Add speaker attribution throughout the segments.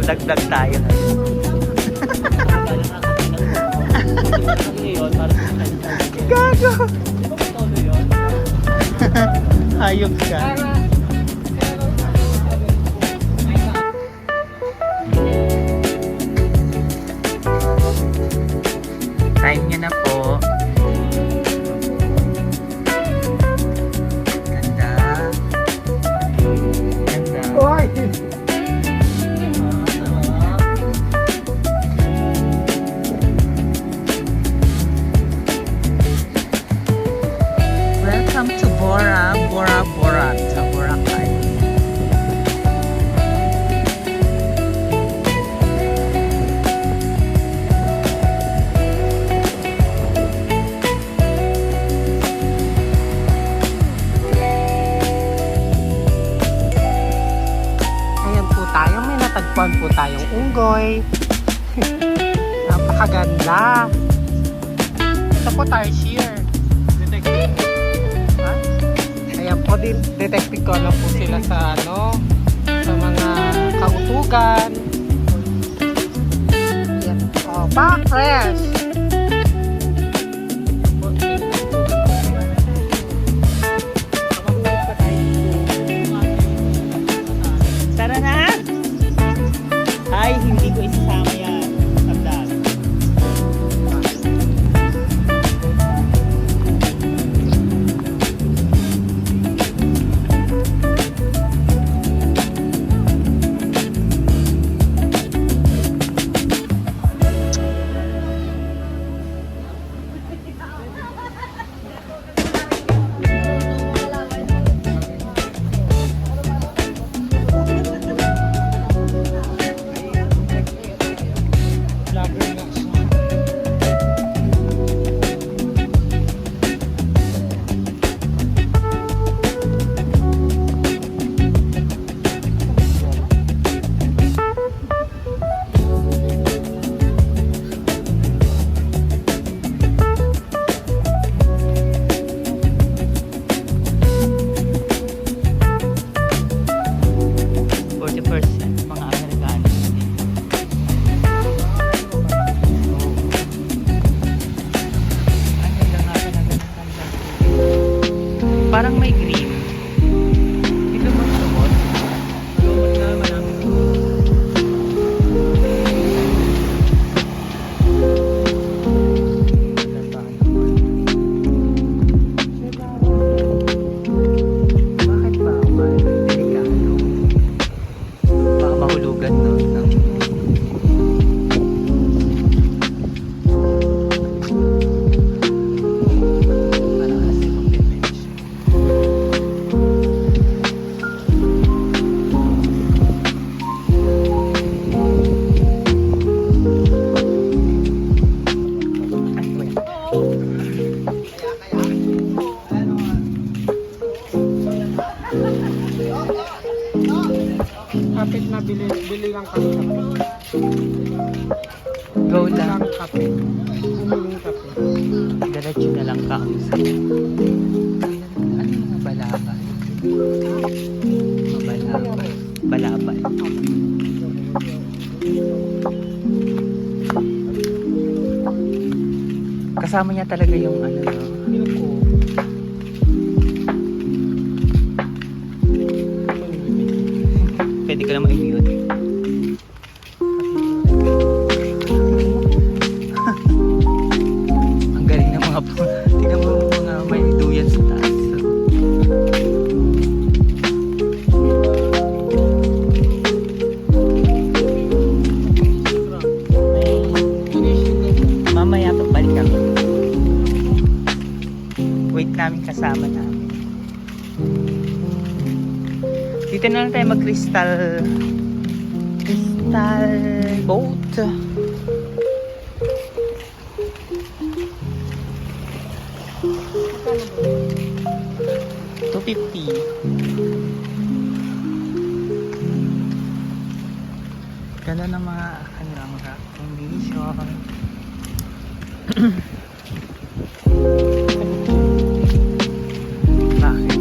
Speaker 1: Vlog tayo. Gago! Hayop ka. Time nyo na po. Ganda. Ganda.
Speaker 2: Oy!
Speaker 1: Welcome to Bora sa Boracay.
Speaker 2: Ayan po tayo, may natagpuan po tayong unggoy. Napakaganda. Ito po tarsier. Ha? Ayan po, detective ko na po sila sa sa mga kautugan. Ayan. Oh, back fresh.
Speaker 1: Tara na! Ay, hindi ko isasama yan sa vlog. Mga Amerikano. Ang ganda nga pa na ganun. Parang may green. Hindi lumot-lumot. Lumot na naman ang bakit bawal? Delikado. Baka mahulugan doon ng parang kasi mag-dementia. Ay, wala.
Speaker 2: Kapit na bili lang kami kape.
Speaker 1: Go
Speaker 2: Bili
Speaker 1: lang.
Speaker 2: lang kape. Bumiling kape.
Speaker 1: Diretso na lang kausap. Ano yung mga balabal? Mga balabal. Balabal. Kasama niya talaga yung ano, no?
Speaker 2: Milko.
Speaker 1: Pwede ko naman i-mute. Ang galing ng mga tingnan mo yung mga may duyan sa taas. Mamaya pagbalik kami. Wait namin kasama namin. Dito na lang tayo mag-crystal boat. $250. Ganda ng mga kanilang rock condition. Bakit?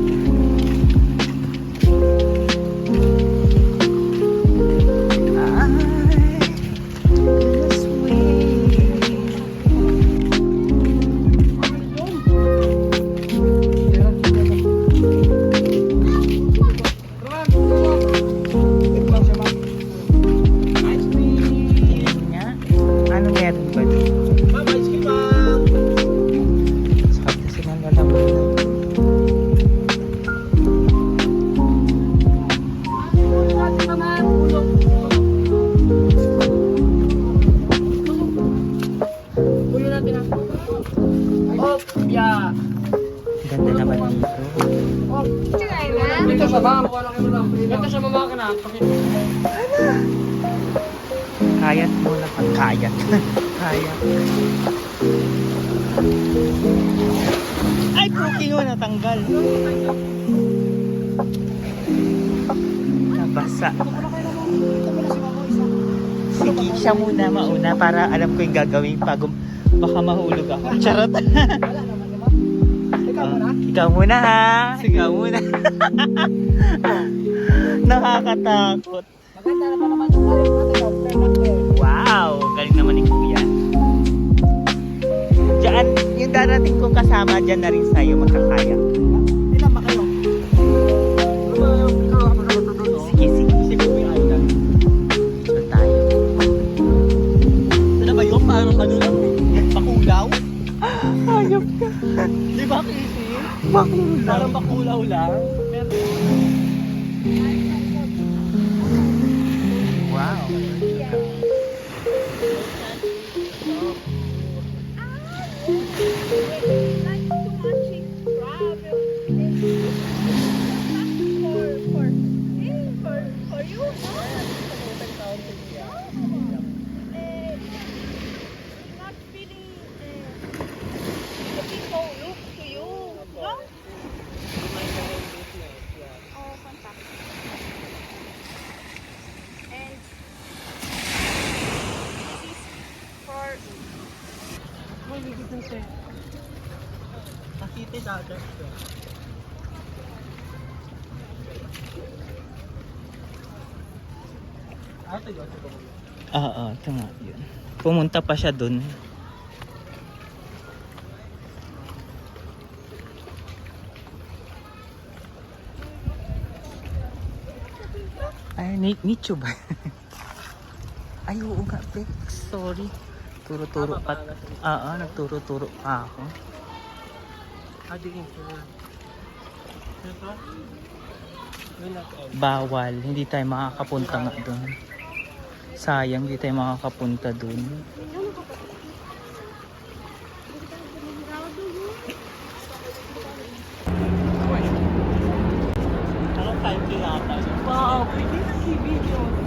Speaker 1: Ah,
Speaker 2: Oh, yeah.
Speaker 1: Ganda naman dito.
Speaker 2: Ito sa mama. Ito sa mama ka na.
Speaker 1: Kayat mo na pag kayat. Kayat. Ay, cooking mo natanggal. Nabasa. Sige, siya muna mauna para alam ko yung gagawin pag baka mahulog ako. Charot. Ikaw muna ha. Ikaw muna. Nakakatakot.
Speaker 2: Maganda na ba naman yung balik natin?
Speaker 1: Wow, galing naman ni Kuya. Diyan, yung darating kong kasama dyan na rin sa'yo, magkakaya.
Speaker 2: Ilan ba kayo?
Speaker 1: Sige, sige. Dito tayo.
Speaker 2: Ano ba yun? Parang ano lang? Bakulaw?
Speaker 1: Ayop ka.
Speaker 2: Di ba kasi?
Speaker 1: Bakulaw.
Speaker 2: Parang bakulaw lang.
Speaker 1: Wow.
Speaker 2: Nakiti dati. Ito yun.
Speaker 1: Oo, ito nga yun. Pumunta pa siya dun. Ay, Nicho ba? Ay, oo nga, Bex. Sorry. Turo-turo pa. Oo, nagturo-turo pa ako.
Speaker 2: Adigin siya. Ito?
Speaker 1: Bawal. Hindi tayo makakapunta nga dun. Sayang, hindi tayo makakapunta dun. Ano 5 kinata?
Speaker 2: Wow, pwede na si video.